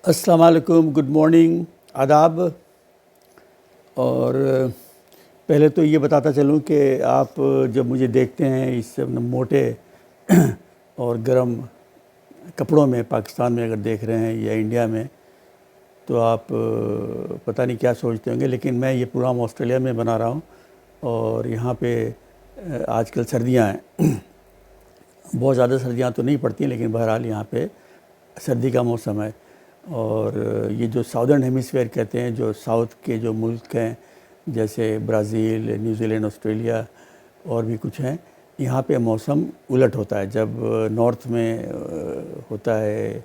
السلام علیکم، good morning, آداب۔ اور پہلے تو یہ بتاتا چلوں کہ آپ جب مجھے دیکھتے ہیں اس موٹے اور گرم کپڑوں میں پاکستان میں اگر دیکھ رہے ہیں یا انڈیا میں، تو آپ پتہ نہیں کیا سوچتے ہوں گے، لیکن میں یہ پروگرام آسٹریلیا میں بنا رہا ہوں اور یہاں پہ آج کل سردیاں ہیں۔ بہت زیادہ سردیاں تو نہیں پڑتی، لیکن بہرحال یہاں پہ سردی کا موسم ہے۔ اور یہ جو ساؤدرن ہیمیسفیئر کہتے ہیں، جو ساؤتھ کے جو ملک ہیں جیسے برازیل، نیوزی لینڈ، آسٹریلیا اور بھی کچھ ہیں، یہاں پہ موسم الٹ ہوتا ہے۔ جب نارتھ میں ہوتا ہے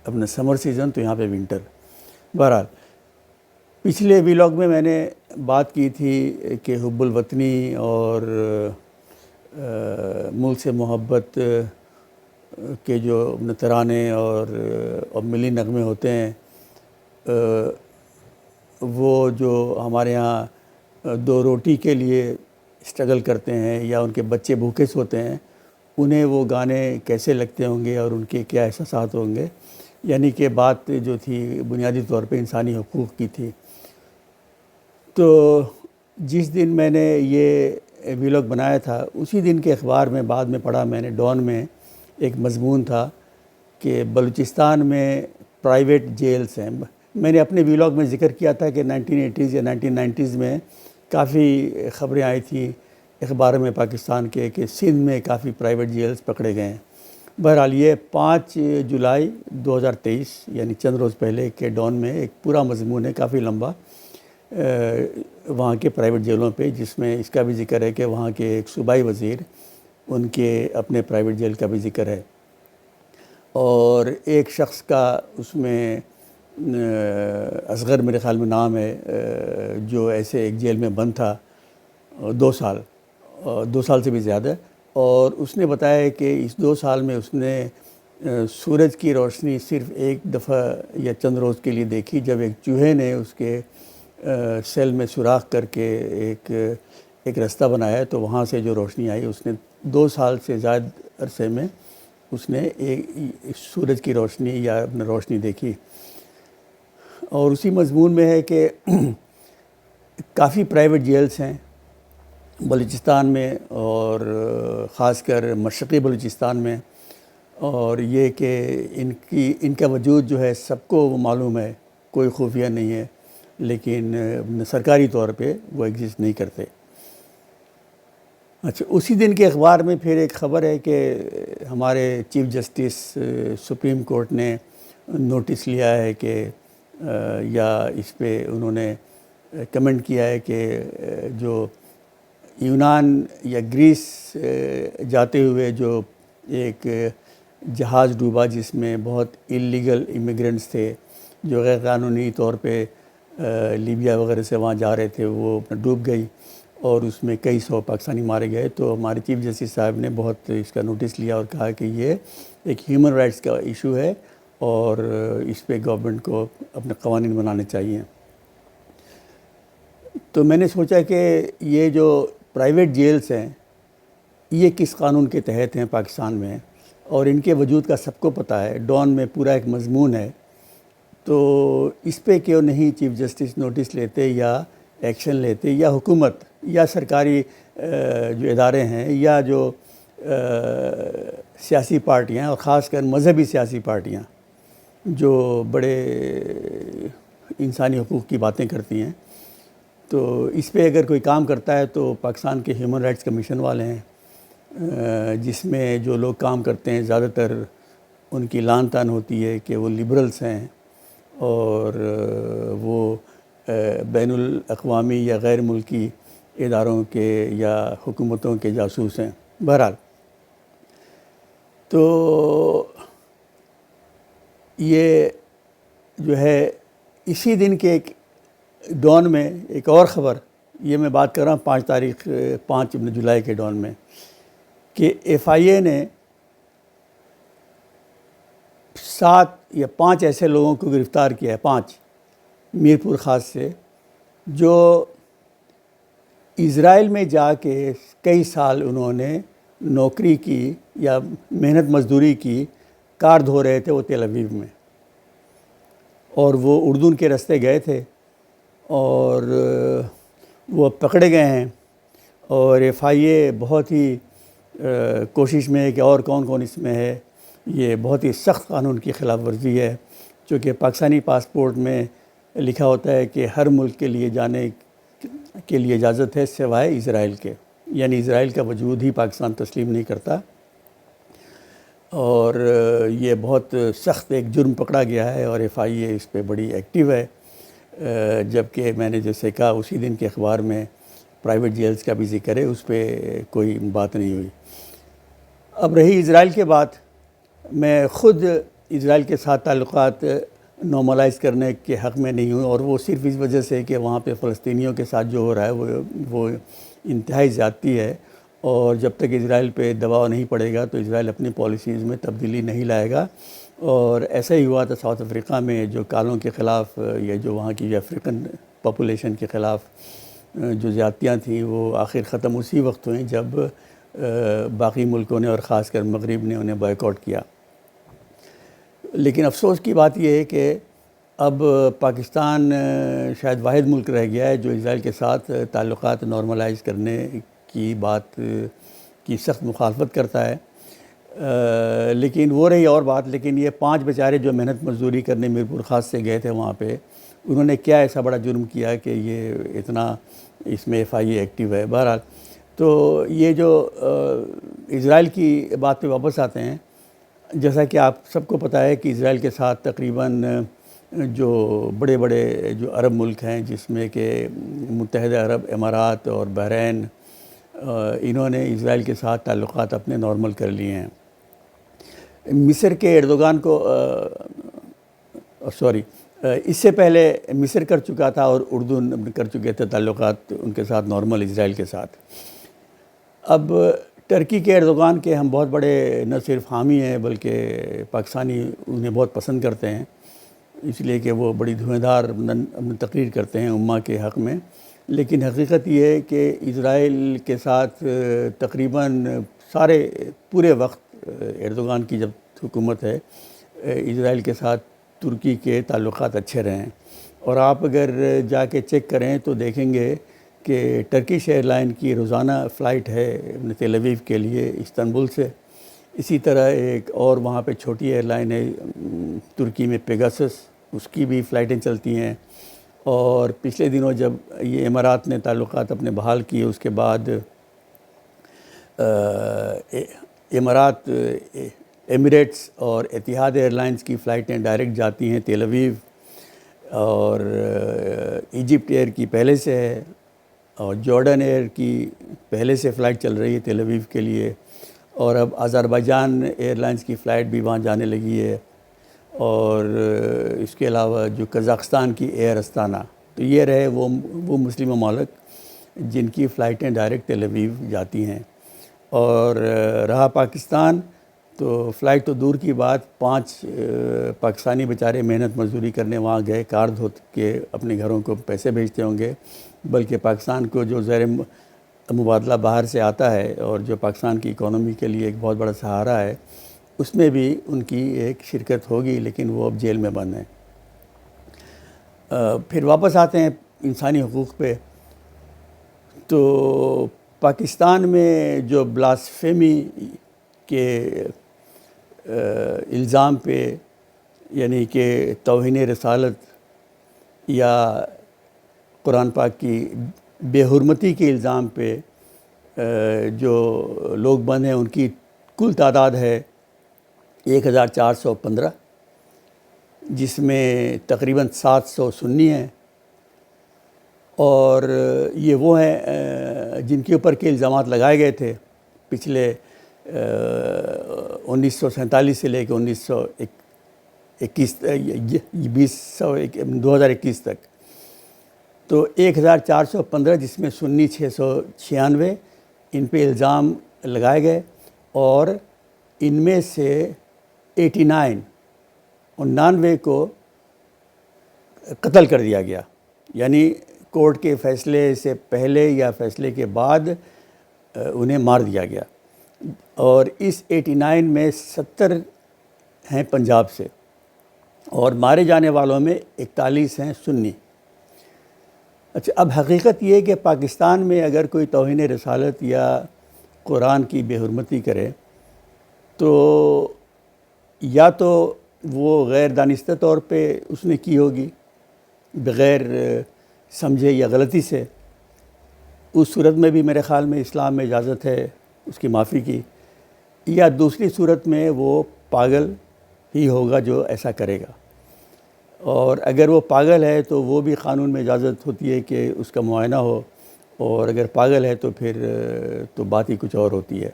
اپنا سمر سیزن، تو یہاں پہ ونٹر۔ بہرحال پچھلے ویلاگ میں نے بات کی تھی کہ حب الوطنی اور ملک سے محبت کے جو ترانے اور ملی نغمے ہوتے ہیں، وہ جو ہمارے ہاں دو روٹی کے لیے اسٹرگل کرتے ہیں یا ان کے بچے بھوکے سوتے ہیں، انہیں وہ گانے کیسے لگتے ہوں گے اور ان کے کیا احساسات ہوں گے۔ یعنی کہ بات جو تھی بنیادی طور پہ انسانی حقوق کی تھی۔ تو جس دن میں نے یہ ویلاگ بنایا تھا، اسی دن کے اخبار میں بعد میں پڑھا میں نے، ڈان میں ایک مضمون تھا کہ بلوچستان میں پرائیویٹ جیلز ہیں۔ میں نے اپنے ویلاگ میں ذکر کیا تھا کہ 1980s یا 1990s میں کافی خبریں آئی تھیں اخبار میں پاکستان کے کہ سندھ میں کافی پرائیویٹ جیلز پکڑے گئے ہیں۔ بہرحال یہ 5 جولائی 2023 یعنی چند روز پہلے کے ڈان میں ایک پورا مضمون ہے، کافی لمبا، وہاں کے پرائیویٹ جیلوں پہ، جس میں اس کا بھی ذکر ہے کہ وہاں کے ایک صوبائی وزیر، ان کے اپنے پرائیویٹ جیل کا بھی ذکر ہے، اور ایک شخص کا اس میں اصغر میرے خیال میں نام ہے، جو ایسے ایک جیل میں بند تھا 2 سال، 2 سال سے بھی زیادہ، اور اس نے بتایا کہ اس 2 سال میں اس نے سورج کی روشنی صرف ایک دفعہ یا چند روز کے لیے دیکھی، جب ایک چوہے نے اس کے سیل میں سوراخ کر کے ایک رستہ بنایا، تو وہاں سے جو روشنی آئی، اس نے 2 سال سے زائد عرصے میں اس نے ایک سورج کی روشنی یا اپنے روشنی دیکھی۔ اور اسی مضمون میں ہے کہ کافی پرائیویٹ جیلز ہیں بلوچستان میں، اور خاص کر مشرقی بلوچستان میں، اور یہ کہ ان کا وجود جو ہے سب کو وہ معلوم ہے، کوئی خفیہ نہیں ہے، لیکن سرکاری طور پہ وہ ایگزسٹ نہیں کرتے۔ اچھا، اسی دن کے اخبار میں پھر ایک خبر ہے کہ ہمارے چیف جسٹس سپریم کورٹ نے نوٹس لیا ہے کہ یا اس پہ انہوں نے کمنٹ کیا ہے کہ جو یونان یا گریس جاتے ہوئے جو ایک جہاز ڈوبا، جس میں بہت اللیگل امیگرنٹس تھے جو غیر قانونی طور پہ لیبیا وغیرہ سے وہاں جا رہے تھے، وہ ڈوب گئی اور اس میں کئی 100 پاکستانی مارے گئے۔ تو ہمارے چیف جسٹس صاحب نے بہت اس کا نوٹس لیا اور کہا کہ یہ ایک ہیومن رائٹس کا ایشو ہے اور اس پہ گورنمنٹ کو اپنے قوانین بنانے چاہیے۔ تو میں نے سوچا کہ یہ جو پرائیویٹ جیلز ہیں، یہ کس قانون کے تحت ہیں پاکستان میں، اور ان کے وجود کا سب کو پتہ ہے، ڈان میں پورا ایک مضمون ہے۔ تو اس پہ کیوں نہیں چیف جسٹس نوٹس لیتے یا ایکشن لیتے، یا حکومت یا سرکاری جو ادارے ہیں یا جو سیاسی پارٹیاں، اور خاص کر مذہبی سیاسی پارٹیاں جو بڑے انسانی حقوق کی باتیں کرتی ہیں، تو اس پہ اگر کوئی کام کرتا ہے تو پاکستان کے ہیومن رائٹس کمیشن والے ہیں، جس میں جو لوگ کام کرتے ہیں زیادہ تر ان کی لان تان ہوتی ہے کہ وہ لبرلز ہیں اور وہ بین الاقوامی یا غیر ملکی اداروں کے یا حکومتوں کے جاسوس ہیں۔ بہرحال تو یہ جو ہے اسی دن کے ایک ڈان میں ایک اور خبر، یہ میں بات کر رہا ہوں 5 جولائی کے ڈان میں، کہ FIA نے 7 یا 5 ایسے لوگوں کو گرفتار کیا ہے، 5 میرپور خاص سے، جو اسرائیل میں جا کے کئی سال انہوں نے نوکری کی یا محنت مزدوری کی، کار دھو رہے تھے وہ تل ابیب میں۔ اور وہ اردن کے راستے گئے تھے اور وہ پکڑے گئے ہیں، اور FIA بہت ہی کوشش میں ہے کہ اور کون کون اس میں ہے۔ یہ بہت ہی سخت قانون کی خلاف ورزی ہے، چونکہ پاکستانی پاسپورٹ میں لکھا ہوتا ہے کہ ہر ملک کے لیے جانے کے لیے اجازت ہے سوائے اسرائیل کے، یعنی اسرائیل کا وجود ہی پاکستان تسلیم نہیں کرتا، اور یہ بہت سخت ایک جرم پکڑا گیا ہے، اور FIA اس پہ بڑی ایکٹیو ہے، جبکہ میں نے جیسے کہا اسی دن کے اخبار میں پرائیویٹ جیلز کا بھی ذکر ہے، اس پہ کوئی بات نہیں ہوئی۔ اب رہی اسرائیل کے بات، میں خود اسرائیل کے ساتھ تعلقات نارملائز کرنے کے حق میں نہیں ہوں، اور وہ صرف اس وجہ سے کہ وہاں پہ فلسطینیوں کے ساتھ جو ہو رہا ہے وہ انتہائی زیادتی ہے، اور جب تک اسرائیل پہ دباؤ نہیں پڑے گا تو اسرائیل اپنی پالیسیز میں تبدیلی نہیں لائے گا۔ اور ایسا ہی ہوا تھا ساؤتھ افریقہ میں، جو کالوں کے خلاف یا جو وہاں کی افریقن پاپولیشن کے خلاف جو زیادتیاں تھیں وہ آخر ختم اسی وقت ہوئیں جب باقی ملکوں نے اور خاص کر مغرب نے انہیں بائیکاٹ کیا۔ لیکن افسوس کی بات یہ ہے کہ اب پاکستان شاید واحد ملک رہ گیا ہے جو اسرائیل کے ساتھ تعلقات نارملائز کرنے کی بات کی سخت مخالفت کرتا ہے، لیکن وہ رہی اور بات۔ لیکن یہ 5 بیچارے جو محنت مزدوری کرنے میرپور خاص سے گئے تھے وہاں پہ، انہوں نے کیا ایسا بڑا جرم کیا کہ یہ اتنا اس میں FIA ایکٹیو ہے؟ بہرحال تو یہ جو اسرائیل کی بات پہ واپس آتے ہیں، جیسا کہ آپ سب کو پتہ ہے کہ اسرائیل کے ساتھ تقریباً جو بڑے بڑے جو عرب ملک ہیں، جس میں کہ متحدہ عرب امارات اور بحرین، انہوں نے اسرائیل کے ساتھ تعلقات اپنے نارمل کر لیے ہیں۔ مصر کے ایردوغان کو اس سے پہلے مصر کر چکا تھا اور اردن کر چکے تھے تعلقات ان کے ساتھ نارمل اسرائیل کے ساتھ۔ اب ٹرکی کے ایردوغان کے ہم بہت بڑے نہ صرف حامی ہیں بلکہ پاکستانی انہیں بہت پسند کرتے ہیں، اس لیے کہ وہ بڑی دھویں دھار تقریر کرتے ہیں امہ کے حق میں۔ لیکن حقیقت یہ ہے کہ اسرائیل کے ساتھ تقریباً پورے وقت ایردوغان کی جب حکومت ہے، اسرائیل کے ساتھ ترکی کے تعلقات اچھے رہے ہیں، اور آپ اگر جا کے چیک کریں تو دیکھیں گے کہ ٹرکش ایئر لائن کی روزانہ فلائٹ ہے تل اویو کے لیے استنبول سے۔ اسی طرح ایک اور وہاں پہ چھوٹی ایئر لائن ہے ترکی میں پیگاسس، اس کی بھی فلائٹیں چلتی ہیں۔ اور پچھلے دنوں جب یہ امارات نے تعلقات اپنے بحال کیے، اس کے بعد امارات ایمریٹس اور اتحاد ایئر لائنز کی فلائٹیں ڈائریکٹ جاتی ہیں تل اویو، اور ایجپٹ ایئر کی پہلے سے ہے، اور جارڈن ایئر کی پہلے سے فلائٹ چل رہی ہے تل اویو کے لیے، اور اب آذربائیجان ایئر لائنز کی فلائٹ بھی وہاں جانے لگی ہے، اور اس کے علاوہ جو قزاقستان کی ایئر استانہ۔ تو یہ رہے وہ مسلم ممالک جن کی فلائٹیں ڈائریکٹ تل اویو جاتی ہیں۔ اور رہا پاکستان، تو فلائٹ تو دور کی بات، 5 پاکستانی بیچارے محنت مزدوری کرنے وہاں گئے، کار دھو کے اپنے گھروں کو پیسے بھیجتے ہوں گے، بلکہ پاکستان کو جو زیر مبادلہ باہر سے آتا ہے اور جو پاکستان کی اکانومی کے لیے ایک بہت بڑا سہارا ہے، اس میں بھی ان کی ایک شرکت ہوگی، لیکن وہ اب جیل میں بند ہیں۔ پھر واپس آتے ہیں انسانی حقوق پہ، تو پاکستان میں جو بلاسفیمی کے الزام پہ، یعنی کہ توہین رسالت یا قرآن پاک کی بے حرمتی کے الزام پہ جو لوگ بند ہیں، ان کی کل تعداد ہے 1415، جس میں تقریباً 700 سنی ہیں، اور یہ وہ ہیں جن کے اوپر کے الزامات لگائے گئے تھے پچھلے 1947 سے لے کے 2021 تک۔ تو 1415 جس میں سنی 696، ان پہ الزام لگائے گئے، اور ان میں سے 99 کو قتل کر دیا گیا، یعنی کورٹ کے فیصلے سے پہلے یا فیصلے کے بعد انہیں مار دیا گیا۔ اور اس 89 میں 70 ہیں پنجاب سے، اور مارے جانے والوں میں 41 ہیں سنی۔ اچھا، اب حقیقت یہ ہے کہ پاکستان میں اگر کوئی توہین رسالت یا قرآن کی بے حرمتی کرے تو یا تو وہ غیر دانستہ طور پہ اس نے کی ہوگی، بغیر سمجھے یا غلطی سے، اس صورت میں بھی میرے خیال میں اسلام میں اجازت ہے اس کی معافی کی، یا دوسری صورت میں وہ پاگل ہی ہوگا جو ایسا کرے گا، اور اگر وہ پاگل ہے تو وہ بھی قانون میں اجازت ہوتی ہے کہ اس کا معائنہ ہو، اور اگر پاگل ہے تو پھر تو بات ہی کچھ اور ہوتی ہے۔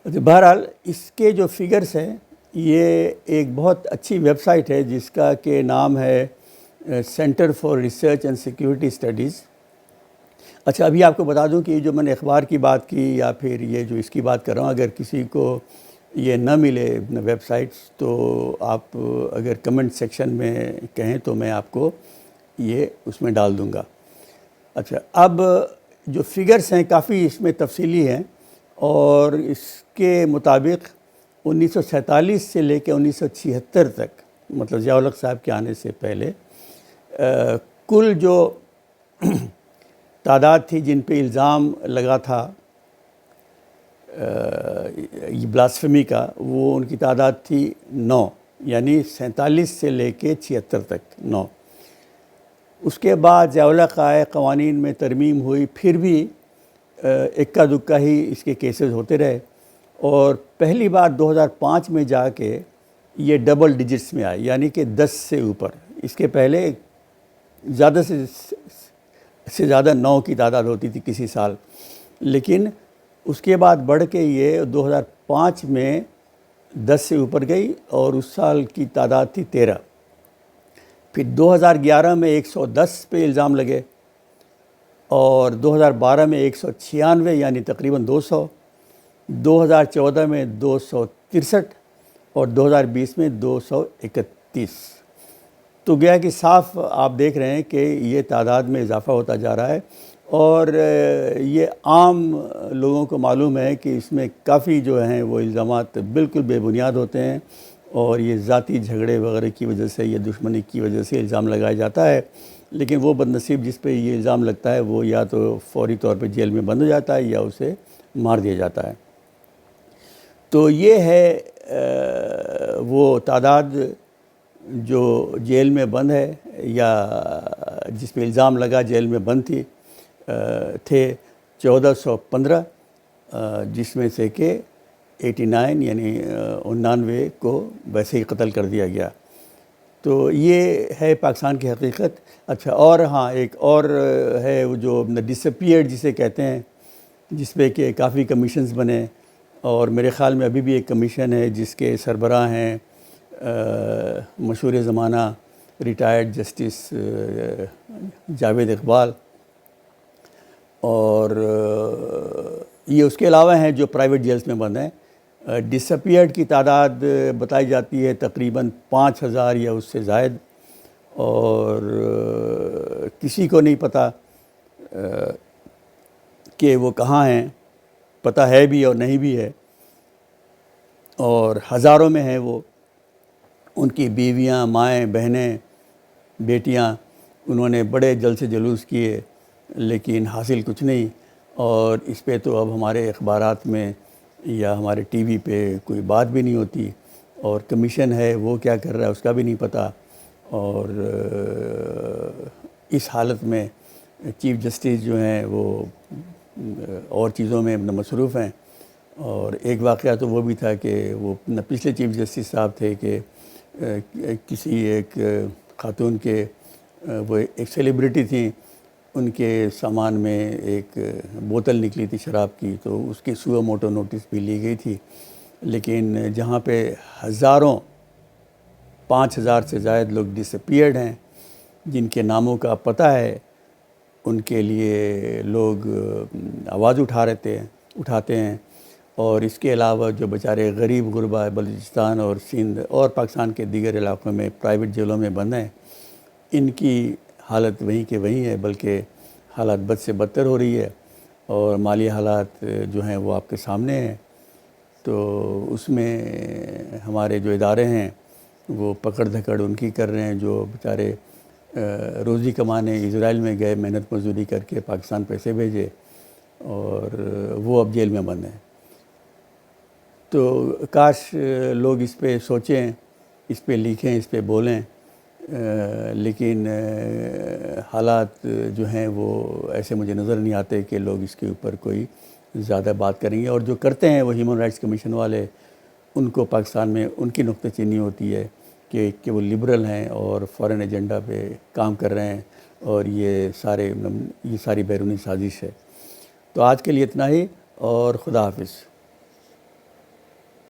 بہرحال اس کے جو فگرز ہیں، یہ ایک بہت اچھی ویب سائٹ ہے جس کا کہ نام ہے centre for research and security studies. اچھا، ابھی آپ کو بتا دوں کہ جو میں نے اخبار کی بات کی یا پھر یہ جو اس کی بات کر رہا ہوں، اگر کسی کو یہ نہ ملے ویب سائٹس تو آپ اگر کمنٹ سیکشن میں کہیں تو میں آپ کو یہ اس میں ڈال دوں گا۔ اچھا، اب جو فگرز ہیں کافی اس میں تفصیلی ہیں، اور اس کے مطابق 1947 سے لے کے 1976 تک، مطلب ضیاء الحق صاحب کے آنے سے پہلے، کل جو تعداد تھی جن پہ الزام لگا تھا یہ بلاسفیمی کا، وہ ان کی تعداد تھی 9، یعنی 47 سے لے کے 76 تک 9۔ اس کے بعد ضیاء الحق آئے، قوانین میں ترمیم ہوئی، پھر بھی اکا دکا ہی اس کے کیسز ہوتے رہے، اور پہلی بار 2005 میں جا کے یہ ڈبل ڈیجٹس میں آئے، یعنی کہ 10 سے اوپر۔ اس کے پہلے زیادہ سے زیادہ 9 کی تعداد ہوتی تھی کسی سال، لیکن اس کے بعد بڑھ کے یہ 2005 میں 10 سے اوپر گئی، اور اس سال کی تعداد تھی 13۔ پھر 2011 میں 110 پہ الزام لگے، اور 2012 میں 196، یعنی تقریباً 200، 2014 میں 263، اور 2020 میں 231۔ تو گیا کہ صاف آپ دیکھ رہے ہیں کہ یہ تعداد میں اضافہ ہوتا جا رہا ہے، اور یہ عام لوگوں کو معلوم ہے کہ اس میں کافی جو ہیں وہ الزامات بالکل بے بنیاد ہوتے ہیں، اور یہ ذاتی جھگڑے وغیرہ کی وجہ سے یا دشمنی کی وجہ سے الزام لگایا جاتا ہے، لیکن وہ بد نصیب جس پہ یہ الزام لگتا ہے وہ یا تو فوری طور پہ جیل میں بند ہو جاتا ہے یا اسے مار دیا جاتا ہے۔ تو یہ ہے وہ تعداد جو جیل میں بند ہے یا جس پہ الزام لگا جیل میں بند تھے 1415، جس میں سے کہ 89 یعنی 99 کو ویسے ہی قتل کر دیا گیا۔ تو یہ ہے پاکستان کی حقیقت۔ اچھا، اور ہاں ایک اور ہے وہ جو ڈس اپیئرڈ جسے کہتے ہیں، جس پہ کہ کافی کمیشنز بنے، اور میرے خیال میں ابھی بھی ایک کمیشن ہے جس کے سربراہ ہیں مشہور زمانہ ریٹائرڈ جسٹس جاوید اقبال، اور یہ اس کے علاوہ ہیں جو پرائیویٹ جیلز میں بند ہیں۔ ڈس اپیئرڈ کی تعداد بتائی جاتی ہے تقریباً 5000 یا اس سے زائد، اور کسی کو نہیں پتہ کہ وہ کہاں ہیں، پتہ ہے بھی اور نہیں بھی ہے، اور ہزاروں میں ہیں وہ، ان کی بیویاں، مائیں، بہنیں، بیٹیاں، انہوں نے بڑے جلد سے جلوس کیے لیکن حاصل کچھ نہیں، اور اس پہ تو اب ہمارے اخبارات میں یا ہمارے ٹی وی پہ کوئی بات بھی نہیں ہوتی، اور کمیشن ہے وہ کیا کر رہا ہے اس کا بھی نہیں پتہ، اور اس حالت میں چیف جسٹس جو ہیں وہ اور چیزوں میں مصروف ہیں۔ اور ایک واقعہ تو وہ بھی تھا کہ وہ پچھلے چیف جسٹس صاحب تھے کہ کسی ایک خاتون کے، وہ ایک سیلیبریٹی تھیں، ان کے سامان میں ایک بوتل نکلی تھی شراب کی، تو اس کی سو موٹو نوٹس بھی لی گئی تھی، لیکن جہاں پہ ہزاروں 5000 سے زائد لوگ ڈس اپیئرڈ ہیں جن کے ناموں کا پتہ ہے، ان کے لیے لوگ آواز اٹھاتے ہیں، اور اس کے علاوہ جو بیچارے غریب غربا بلوچستان اور سندھ اور پاکستان کے دیگر علاقوں میں پرائیویٹ جیلوں میں بند ہیں، ان کی حالت وہیں کے وہیں ہے، بلکہ حالات بد سے بدتر ہو رہی ہے، اور مالی حالات جو ہیں وہ آپ کے سامنے ہیں۔ تو اس میں ہمارے جو ادارے ہیں وہ پکڑ دھکڑ ان کی کر رہے ہیں، جو بیچارے روزی کمانے اسرائیل میں گئے، محنت مزدوری کر کے پاکستان پیسے بھیجے اور وہ اب جیل میں بند ہیں۔ تو کاش لوگ اس پہ سوچیں، اس پہ لکھیں، اس پہ بولیں، لیکن حالات جو ہیں وہ ایسے مجھے نظر نہیں آتے کہ لوگ اس کے اوپر کوئی زیادہ بات کریں گے، اور جو کرتے ہیں وہ ہیومن رائٹس کمیشن والے، ان کو پاکستان میں ان کی نکتہ چینی ہوتی ہے کہ وہ لبرل ہیں اور فارن ایجنڈا پہ کام کر رہے ہیں، اور یہ ساری بیرونی سازش ہے۔ تو آج کے لیے اتنا ہی، اور خدا حافظ۔